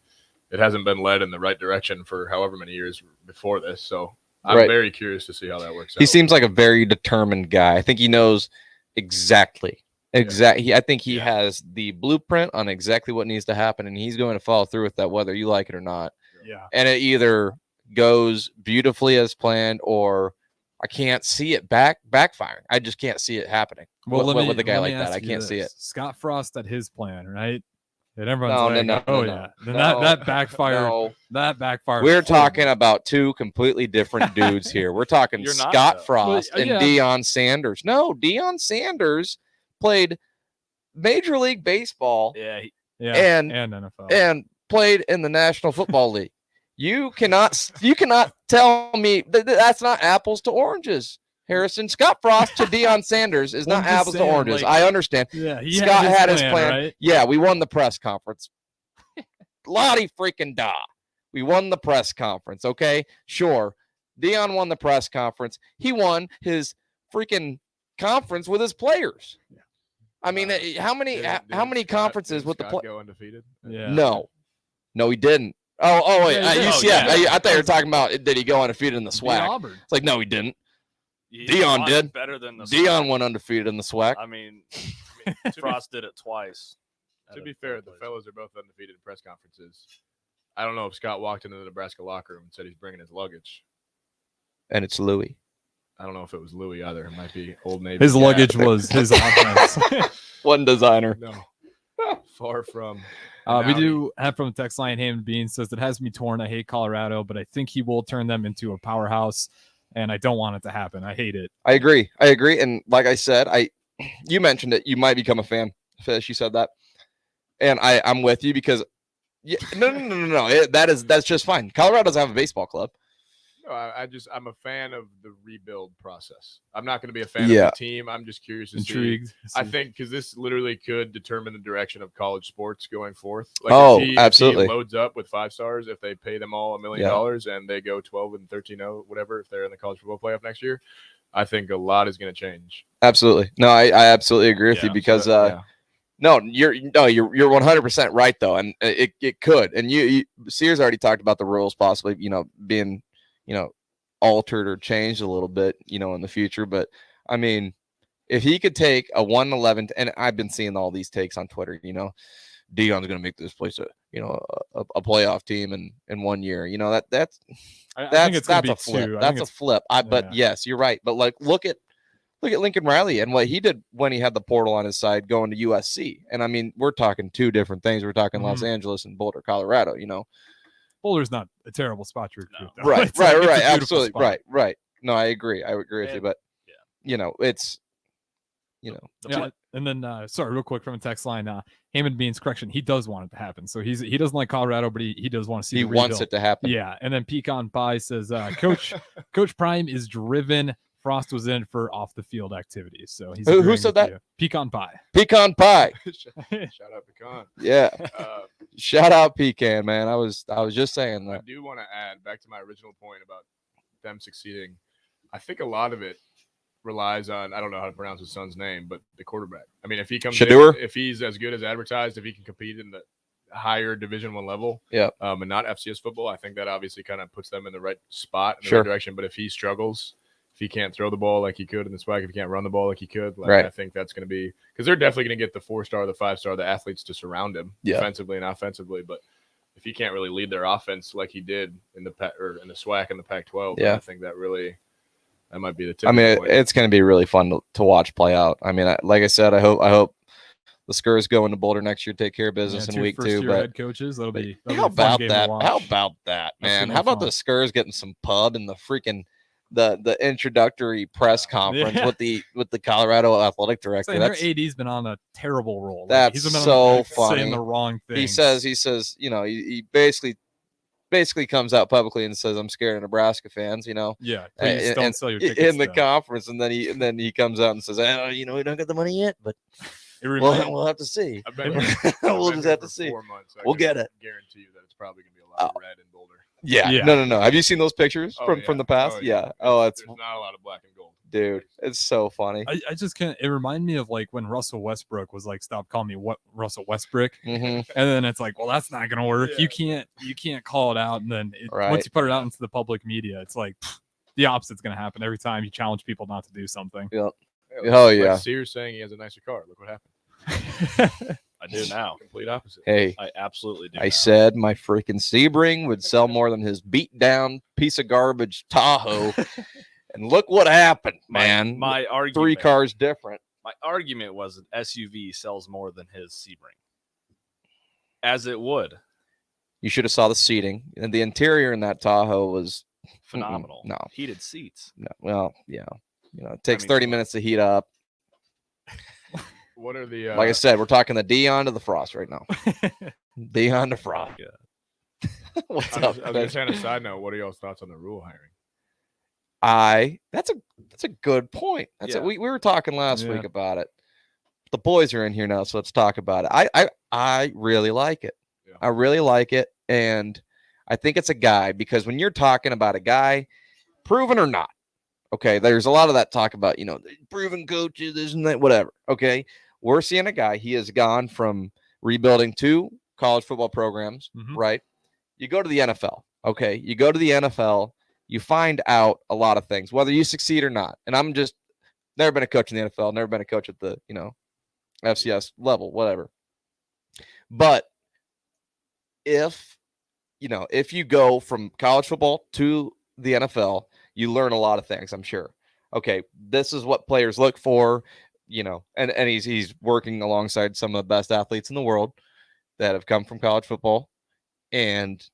it hasn't been led in the right direction for however many years before this. So I'm very curious to see how that works out. He seems like a very determined guy. I think he knows exactly. I think he has the blueprint on exactly what needs to happen, and he's going to follow through with that, whether you like it or not. Yeah. And it either goes beautifully as planned, or I can't see it backfiring. I just can't see it happening. Well, with a guy like that, I can't see it. Scott Frost had his plan, right? And everyone's No. Then that backfired. No. That backfired. We're talking about two completely different dudes here. We're talking Scott Frost and Deion Sanders. No, Deion Sanders played Major League Baseball. And NFL and played in the National Football League. You cannot tell me that's not apples to oranges, Harrison. Scott Frost to Deion Sanders is not apples to oranges. Like, I understand. Yeah, Scott had his plan. Right? Yeah, we won the press conference. Lottie freaking da. We won the press conference. Okay, sure. Deion won the press conference. He won his freaking conference with his players. Yeah. I mean, how many conferences with the players? Go undefeated? Yeah. No, he didn't. Oh, wait. Yeah, I thought you were talking about did he go undefeated in the SWAC? It's like, no, he didn't. Deion did. Better than the Deion went undefeated in the SWAC. I mean, Frost did it twice. To be fair, the fellows are both undefeated in press conferences. I don't know if Scott walked into the Nebraska locker room and said he's bringing his luggage. And it's Louis. I don't know if it was Louis either. It might be Old Navy. His luggage was his offense. One designer. No. Far from. We do have from the text line, Hammond Bean says that has me torn. I hate Colorado, but I think he will turn them into a powerhouse, and I don't want it to happen. I hate it. I agree. And like I said, you mentioned it. You might become a fan. She said that, and I'm with you because no. That's just fine. Colorado doesn't have a baseball club. No, I'm a fan of the rebuild process. I'm not going to be a fan of the team. I'm just curious to Intrigued. see. I think because this literally could determine the direction of college sports going forth. Like absolutely. If he loads up with 5 stars, if they pay them all $1 million and they go 12-13-0, whatever, if they're in the college football playoff next year, I think a lot is going to change. Absolutely. No, I absolutely agree with you because no, you're 100% right though, and it could. And you Sears already talked about the rules possibly, being altered or changed a little bit, in the future. But I mean, if he could take a 1-11, and I've been seeing all these takes on Twitter, Deion's going to make this place a playoff team in 1 year. That's a flip. That's a flip. But yes, you're right. But like, look at Lincoln Riley and what he did when he had the portal on his side going to USC. And I mean, we're talking two different things. We're talking Los Angeles and Boulder, Colorado, Boulder's not a terrible spot to recruit. No. Right. Absolutely. Spot. Right. No, I agree. With you, but it's, And then, sorry, real quick from a text line, Hammond Beans, correction, he does want it to happen. So he doesn't like Colorado, but he does want to see he the wants rebuild. it to happen. Yeah. And then Pecan Pie says, Coach Prime is driven. Frost was in for off the field activities. So he's who said that? You. Pecan Pie. Pecan Pie. Shout out Pecan. Yeah. Shout out Pecan, man. I was just saying I that. do want to add back to my original point about them succeeding. I think a lot of it relies on, I don't know how to pronounce his son's name, but the quarterback. I mean, if he comes Shador? if he's as good as advertised, if he can compete in the higher Division I level, and not FCS football, I think that obviously kind of puts them in the right spot, in the right direction. But if he struggles, if he can't throw the ball like he could in the SWAC, if he can't run the ball like he could, I think that's going to be, because they're definitely going to get the 4-star, the 5-star, the athletes to surround him defensively and offensively. But if he can't really lead their offense like he did in the SWAC and the Pac-12, I think that might be the tip. I mean, it's going to be really fun to watch play out. I mean, like I said, I hope the Skurs go into Boulder next year, take care of business in week 2. But head coaches, that'll be how about that? How about that, man? How about the Skurs getting some pub in the freaking the introductory press conference with the Colorado athletic director? Their AD's been on a terrible roll. That's he's been so funny. Saying the wrong thing. He says, he basically comes out publicly and says, "I'm scared of Nebraska fans," Yeah, please don't sell your tickets in the conference, and then he comes out and says, we don't get the money yet, but we'll have to see. We'll just have to see. 4 months. We'll get it. Guarantee you that it's probably going to be a lot of red in Boulder. Yeah. No. Have you seen those pictures from the past? Yeah. It's there's not a lot of black and gold. Dude, it's so funny. I just can't. It reminded me of like when Russell Westbrook was like, "Stop calling me what Russell Westbrook," and then it's like, well, that's not gonna work. You can't call it out, and then once you put it out into the public media, it's like the opposite's gonna happen every time you challenge people not to do something. Yep. Oh yeah. Like Sears saying he has a nicer car. Look what happened. I do now. Complete opposite. Hey, I absolutely do. I said my freaking Sebring would sell more than his beat down piece of garbage Tahoe. And look what happened, man. My argument, 3 cars different. My argument was an SUV sells more than his Sebring. As it would. You should have saw the seating. And the interior in that Tahoe was phenomenal. No. Heated seats. No. Well, yeah. It takes 30 minutes to heat up. What are the like I said, we're talking the Dion to the Frost right now. Dion to Frost. What's up? I was just saying a side note, what are y'all's thoughts on the Rule hiring? That's a good point. We were talking last week about it. The boys are in here now, so let's talk about it. I really like it. Yeah. I really like it, and I think it's a guy, because when you're talking about a guy, proven or not, okay, there's a lot of that talk about, proven coaches, isn't that whatever. Okay, we're seeing a guy. He has gone from rebuilding 2 college football programs, right? You go to the NFL. Okay, you go to the NFL. You find out a lot of things, whether you succeed or not. And I'm just never been a coach in the NFL, never been a coach at the, FCS level, whatever. But if you go from college football to the NFL, you learn a lot of things, I'm sure. Okay, this is what players look for, and he's working alongside some of the best athletes in the world that have come from college football, and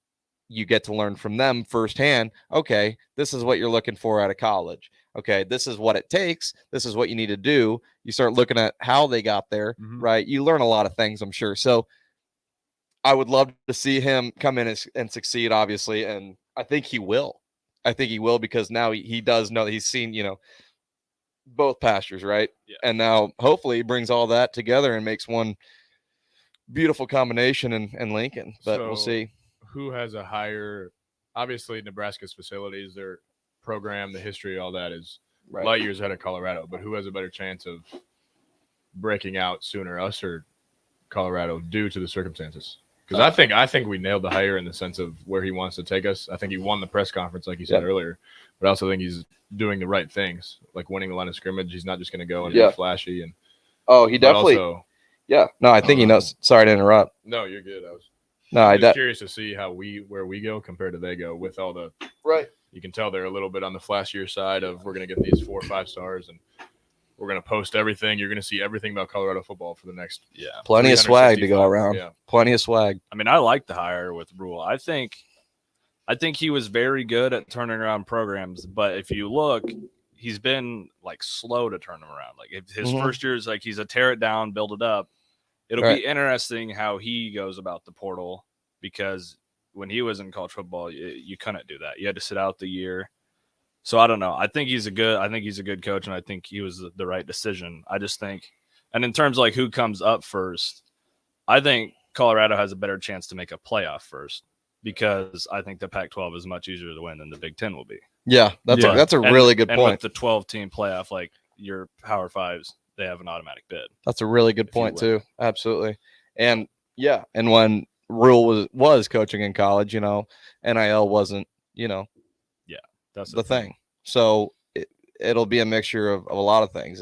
you get to learn from them firsthand. Okay, this is what you're looking for out of college. Okay, this is what it takes. This is what you need to do. You start looking at how they got there, right? You learn a lot of things, I'm sure. So I would love to see him come in and succeed, obviously, and I think he will. Because now he does know that he's seen, both pastures, right? Yeah. And now hopefully he brings all that together and makes one beautiful combination in Lincoln. But we'll see. Who has a higher, obviously Nebraska's facilities, their program, the history, all that is light years ahead of Colorado, but who has a better chance of breaking out sooner, us or Colorado, due to the circumstances? Because I think we nailed the hire in the sense of where he wants to take us. I think he won the press conference, like you said earlier, but I also think he's doing the right things, like winning the line of scrimmage. He's not just going to go and be flashy. And he definitely, I think he knows. Sorry to interrupt. No, you're good. I'm just curious to see where we go compared to they go with all the You can tell they're a little bit on the flashier side of we're going to get these 4 or 5 stars and we're going to post everything. You're going to see everything about Colorado football for the next plenty of swag to go around. Yeah. Plenty of swag. I mean, I like the hire with Rule. I think he was very good at turning around programs, but if you look, he's been like slow to turn them around. Like his first year is like he's a tear it down, build it up. It'll Right. be interesting how he goes about the portal, because when he was in college football, you couldn't do that. You had to sit out the year. So I don't know. I think he's a good coach, and I think he was the right decision. I just think, and in terms of like who comes up first, I think Colorado has a better chance to make a playoff first, because I think the Pac-12 is much easier to win than the Big Ten will be. Yeah, that's a really good point. And with the 12-team playoff, like your Power Fives, they have an automatic bid. That's a really good point too. Absolutely. And yeah, and when Rule was coaching in college, NIL wasn't, that's the thing. So it'll be a mixture of a lot of things.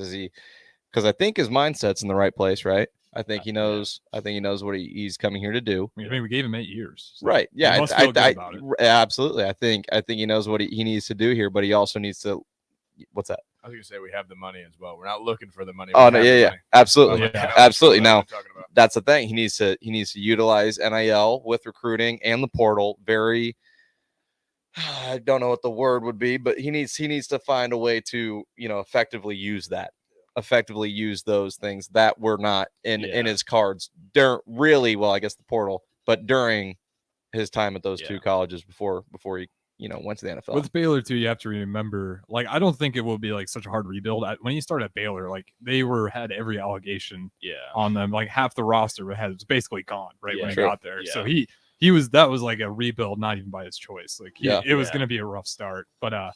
Because I think his mindset's in the right place, right? I think he knows. I think he knows what he's coming here to do. I mean, we gave him 8 years, so right? Yeah, he must feel good about it. Absolutely. I think he knows what he needs to do here, but he also needs to. What's that? I was going to say we have the money as well. We're not looking for the money. Oh no, yeah, absolutely, absolutely. Now talking about. that's the thing. He needs to utilize NIL with recruiting and the portal very. I don't know what the word would be, but he needs to find a way to effectively use those things that were not in his cards during I guess the portal, but during his time at those two colleges before he went to the NFL. With Baylor too, you have to remember, like, I don't think it will be like such a hard rebuild. When you start at Baylor, like they had every allegation on them, like half the roster was basically gone when he got there. So that was like a rebuild, not even by his choice. Like it was going to be a rough start, but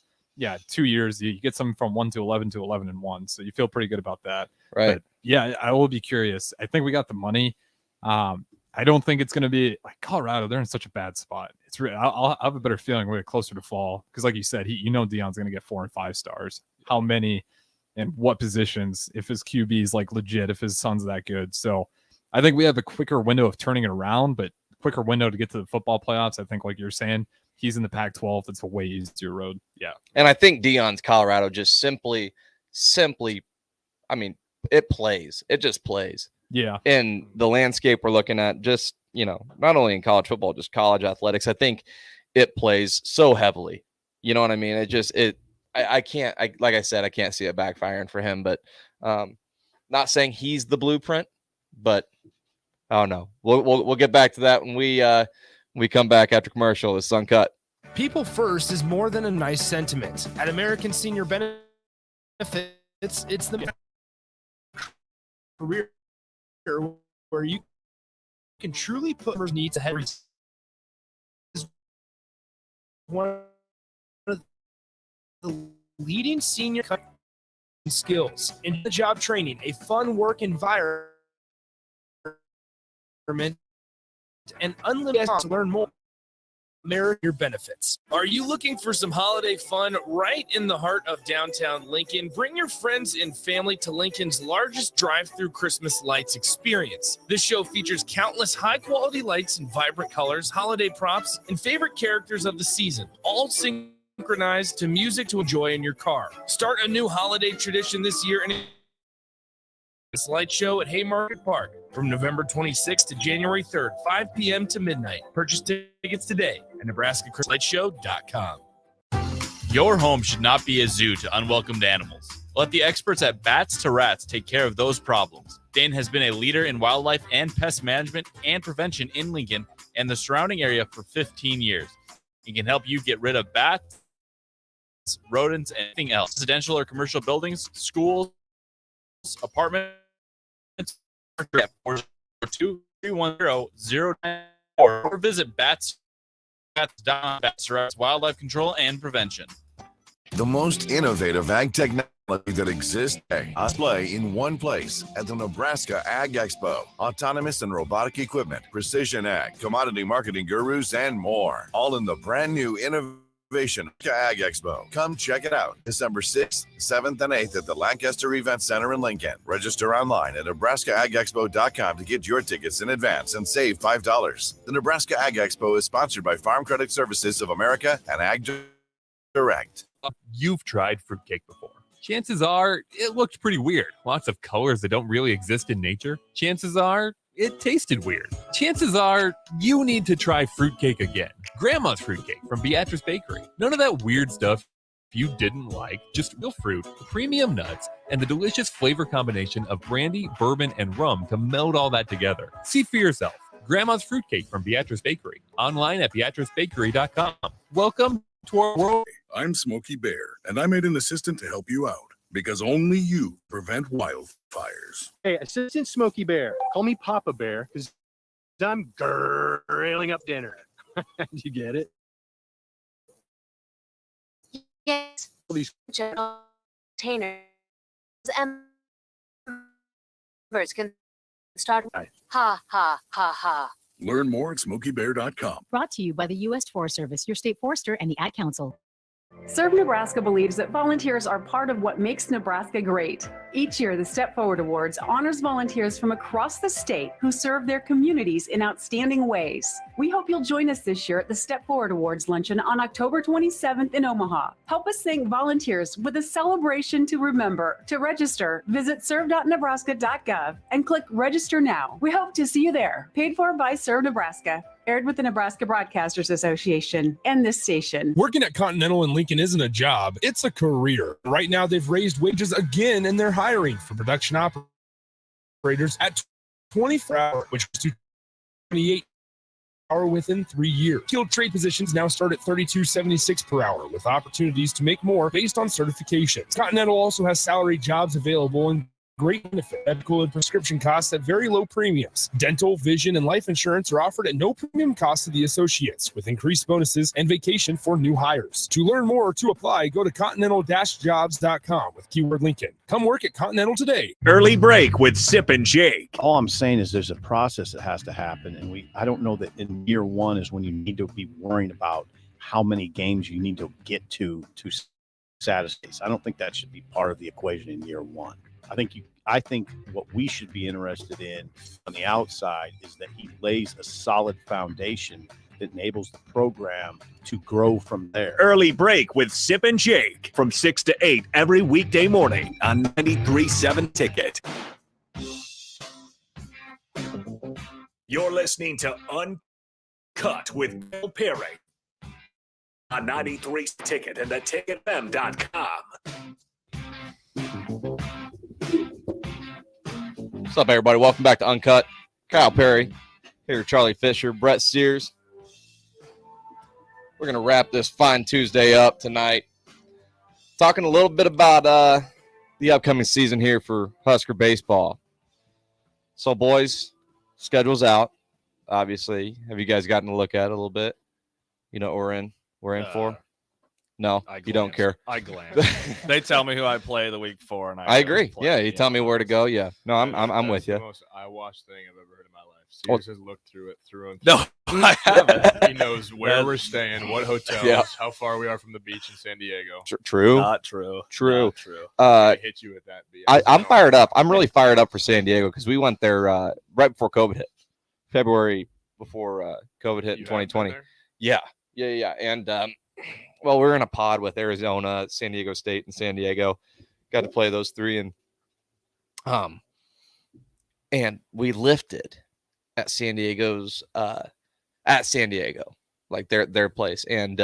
2 years, you get something from 1 to 11 to 11-1. So you feel pretty good about that. Right. But yeah, I will be curious. I think we got the money. I don't think it's going to be like Colorado. They're in such a bad spot. It's really, I'll have a better feeling we're closer to fall. Cause like you said, Deion's going to get 4 and 5 stars. How many and what positions, if his QB is like legit, if his son's that good. So I think we have a quicker window of turning it around, but quicker window to get to the football playoffs. I think, like you're saying, he's in the Pac-12. It's a way easier road. Yeah. And I think Deion's Colorado just simply, I mean, it just plays. Yeah. In the landscape we're looking at, just, not only in college football, just college athletics, I think it plays so heavily. You know what I mean? Like I said, I can't see it backfiring for him, but not saying he's the blueprint, but I don't know. We'll get back to that when we come back after commercial. It's Unkut. People first is more than a nice sentiment. At American Senior Benefits, it's the career where you can truly put your needs ahead. One of the leading senior skills in the job training, a fun work environment, and unlimited to learn more. Your benefits. Are you looking for some holiday fun right in the heart of downtown Lincoln? Bring your friends and family to Lincoln's largest drive-through Christmas lights experience. This show features countless high-quality lights in vibrant colors, holiday props, and favorite characters of the season, all synchronized to music to enjoy in your car. Start a new holiday tradition this year and this light show at Haymarket Park from November 26th to January 3rd, 5 p.m. to midnight. Purchase tickets today at NebraskaChristmasLightShow.com. Your home should not be a zoo to unwelcomed animals. Let the experts at Bats to Rats take care of those problems. Dane has been a leader in wildlife and pest management and prevention in Lincoln and the surrounding area for 15 years. He can help you get rid of bats, rodents, and anything else. Residential or commercial buildings, schools, apartments, at 402-310-09 or visit Bats Wildlife Control and Prevention. The most innovative ag technology that exists today. Display in one place at the Nebraska Ag Expo. Autonomous and robotic equipment, precision ag, commodity marketing gurus, and more. All in the brand new Innovation Ag Expo. Come check it out. December 6th, 7th, and 8th at the Lancaster Event Center in Lincoln. Register online at NebraskaAgExpo.com to get your tickets in advance and save $5. The Nebraska Ag Expo is sponsored by Farm Credit Services of America and Ag Direct. You've tried fruitcake before. Chances are it looked pretty weird. Lots of colors that don't really exist in nature. Chances are it tasted weird. Chances are you need to try fruitcake again. Grandma's fruitcake from Beatrice Bakery. None of that weird stuff you didn't like just real fruit, premium nuts, and the delicious flavor combination of brandy, bourbon, and rum to meld all that together. See for yourself. Grandma's Fruitcake from Beatrice Bakery. Online at beatricebakery.com. Welcome to our world. I'm Smokey Bear, and I made an assistant to help you out because only you prevent wildfires. Hey, Assistant Smokey Bear. Call me Papa Bear because I'm grilling up dinner. You get it? Yes. General containers and birds can start. Ha ha ha ha. Learn more at SmokeyBear.com. Brought to you by the U.S. Forest Service, your state forester, and the Ad Council. Serve Nebraska believes that volunteers are part of what makes Nebraska great. Each year, the Step Forward Awards honors volunteers from across the state who serve their communities in outstanding ways. We hope you'll join us this year at the Step Forward Awards luncheon on October 27th in Omaha. Help us thank volunteers with a celebration to remember. To register, visit serve.nebraska.gov and click Register Now. We hope to see you there. Paid for by Serve Nebraska. Aired with the Nebraska Broadcasters Association and this station. Working at Continental in Lincoln isn't a job, it's a career. Right now, they've raised wages again and they're hiring for production operators at 24 hours, which is to 28 hour within 3 years. Skilled trade positions now start at $32.76 per hour with opportunities to make more based on certifications. Continental also has salary jobs available and great benefit, medical and prescription costs at very low premiums. Dental, vision, and life insurance are offered at no premium cost to the associates, with increased bonuses and vacation for new hires. To learn more or to apply, go to continental-jobs.com with keyword Lincoln. Come work at Continental today. Early break with Sip and Jake. All I'm saying is there's a process that has to happen, and I don't know that in year one is when you need to be worrying about how many games you need to get to satisfy. I don't think that should be part of the equation in year one. I think what we should be interested in on the outside is that he lays a solid foundation that enables the program to grow from there. Early break with Sip and Jake from 6 to 8 every weekday morning on 93.7 Ticket. You're listening to Uncut with Bill Perry on 93 Ticket and theticketfm.com. What's up, everybody? Welcome back to Uncut. Kyle Perry here, Charlie Fisher, Brett Sears. We're going to wrap this fine Tuesday up tonight. Talking a little bit about the upcoming season here for Husker baseball. So, boys, schedule's out, obviously. Have you guys gotten to look at it a little bit? You know what we're in for? No, you don't care. I glance. They tell me who I play the week for, and I agree. Yeah, you tell me where to go. Yeah, no, I'm with you. That's the most eye-wash thing I've ever heard in my life. Sears has looked through it through and no, through. I haven't. He knows where we're staying, what hotels, Yeah. how far we are from the beach in San Diego. True. Not true. True. Not true. I hit you with that. I'm fired up. I'm really fired up for San Diego because we went there right before COVID hit, February before COVID hit in 2020. Yeah. And well, we're in a pod with Arizona, San Diego State, and San Diego. Got to play those three, and we lifted at San Diego's San Diego, like their place, and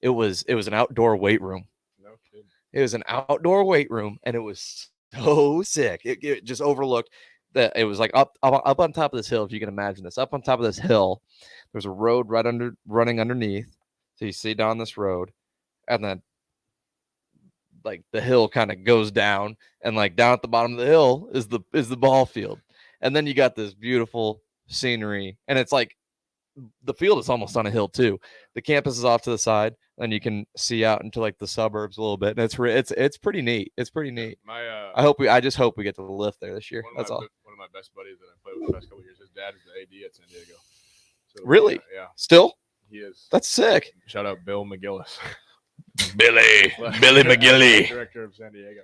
it was an outdoor weight room. No kidding. It was an outdoor weight room, and it was so sick. It just overlooked that. It was like up on top of this hill, if you can imagine this. Up on top of this hill, there's a road running underneath. So you see down this road, and then like the hill kind of goes down, and like down at the bottom of the hill is the ball field. And then you got this beautiful scenery, and it's like the field is almost on a hill too. The campus is off to the side, and you can see out into like the suburbs a little bit. And it's pretty neat. It's pretty neat. I just hope we get to lift there this year. That's all. One of my best buddies that I played with the past couple of years, his dad is the AD at San Diego. So, Really? Yeah. Still? He is. That's sick. Shout out Bill McGillis. Billy McGilly. Director of San Diego.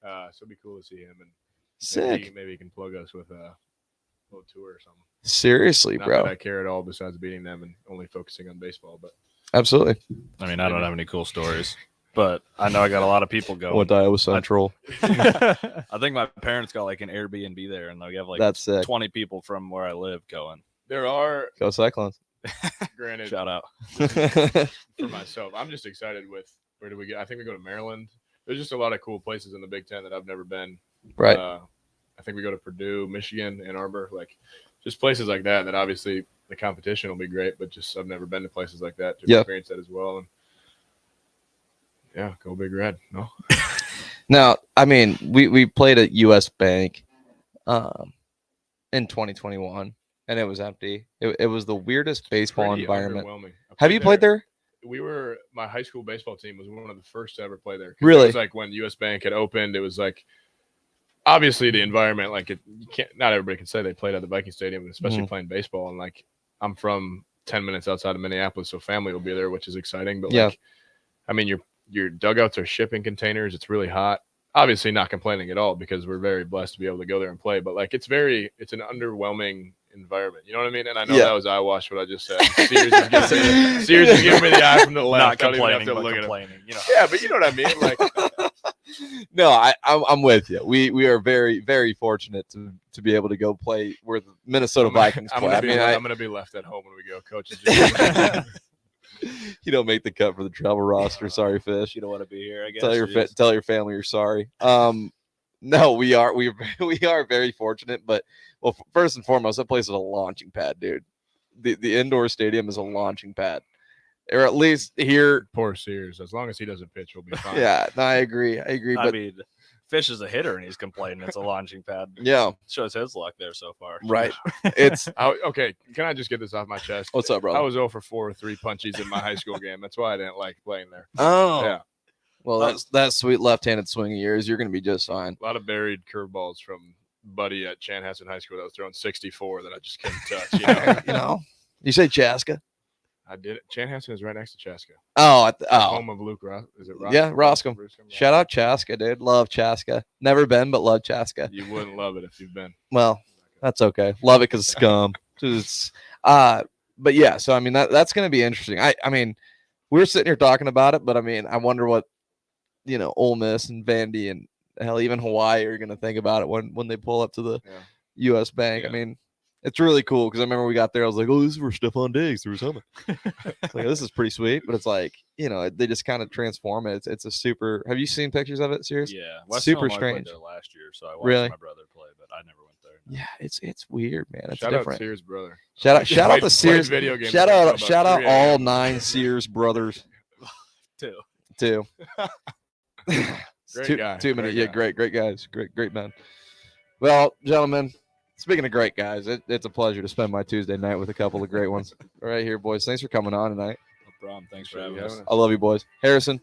So it'd be cool to see him, and Sick. Maybe he can plug us with a little tour or something. Seriously, Not bro. that I care at all besides beating them and only focusing on baseball, but Absolutely. I mean, I don't have any cool stories, but I know I got a lot of people going. Went to Iowa Central. I think my parents got like an Airbnb there, and they have like That's sick. 20 people from where I live going. there are Go Cyclones. granted Shout out. for myself. I'm just excited with where do we go? I think we go to Maryland. There's just a lot of cool places in the Big Ten that I've never been. Right. I think we go to Purdue, Michigan, Ann Arbor, like just places like that. That obviously the competition will be great, but just I've never been to places like that to experience that as well. And yeah, go Big Red. No. Now, I mean, we played at US Bank in 2021, and it was empty. It was the weirdest baseball environment. Have you played there? My high school baseball team was one of the first to ever play there. Really? It was like when US Bank had opened, it was like, obviously the environment, like not everybody can say they played at the Viking Stadium, especially playing baseball. And like, I'm from 10 minutes outside of Minneapolis, so family will be there, which is exciting. But like, I mean, your dugouts are shipping containers. It's really hot. Obviously not complaining at all because we're very blessed to be able to go there and play. But like, it's an underwhelming environment. You know what I mean? And I know that was eyewash what I just said. Sears is giving me the eye from the left. Not complaining, but complaining. You know. Yeah, but you know what I mean? Like, no, I'm with you. We are very, very fortunate to be able to go play where the Minnesota Vikings play. I'm going to be left at home when we go, Coach. You don't make the cut for the travel roster. Sorry, Fish. You don't want to be here, I guess. Tell your family you're sorry. No, we are very fortunate. But well, first and foremost, that place is a launching pad, dude. The indoor stadium is a launching pad, or at least here. Poor Sears. As long as he doesn't pitch, we'll be fine. Yeah, no, I agree. I But mean, Fish is a hitter, and he's complaining it's a launching pad. Yeah, shows his luck there so far. Right. It's okay. Can I just get this off my chest? What's up, brother? I was 0 for 4 with 3 punchies in my high school game. That's why I didn't like playing there. Oh, yeah. Well, that sweet left-handed swing of yours, you're going to be just fine. A lot of buried curveballs from Buddy at Chanhassen High School that was throwing 64 that I just couldn't touch. You know, You say Chaska? I did it. Chanhassen is right next to Chaska. Home of Luke Ross. Is it Ross? Yeah, Roscoe. Shout out Chaska, dude. Love Chaska. Never been, but love Chaska. You wouldn't love it if you've been. Well, that's okay. Love it because it's scum. But yeah, so I mean that's going to be interesting. I mean, we're sitting here talking about it, but I mean, I wonder what Ole Miss and Vandy and hell even Hawaii are going to think about it when they pull up to the U.S. Bank. I mean, it's really cool because I remember we got there. I was like, "Oh, this is where Stephon Diggs threw his helmet." Like, this is pretty sweet, but it's like they just kind of transform it. It's a super. Have you seen pictures of it? Serious? Yeah, super strange. There last year, so I watched my brother play, but I never went there. No. Yeah, it's weird, man. It's shout different. out Sears brother. Shout out the Sears. Video games Shout out all 9 Sears brothers. Two. Great guy. Too many. Yeah, great guys. Great men. Well, gentlemen, speaking of great guys, it's a pleasure to spend my Tuesday night with a couple of great ones. Right here, boys. Thanks for coming on tonight. No problem. Thanks for having us. I love you, boys. Harrison.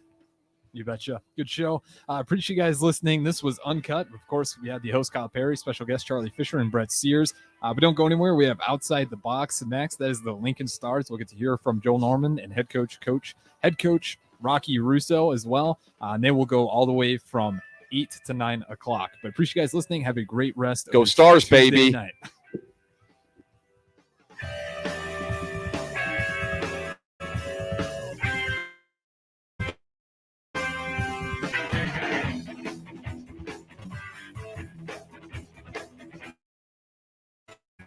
You betcha. Good show. I appreciate you guys listening. This was Uncut. Of course, we had the host, Kyle Perry, special guest, Charlie Fisher, and Brett Sears. But don't go anywhere. We have Outside the Box next. That is the Lincoln Stars. We'll get to hear from Joel Norman and head coach Rocky Russo as well. And they will go all the way from 8 to 9 o'clock. But appreciate you guys listening. Have a great rest. Go Stars, Tuesday baby. Night.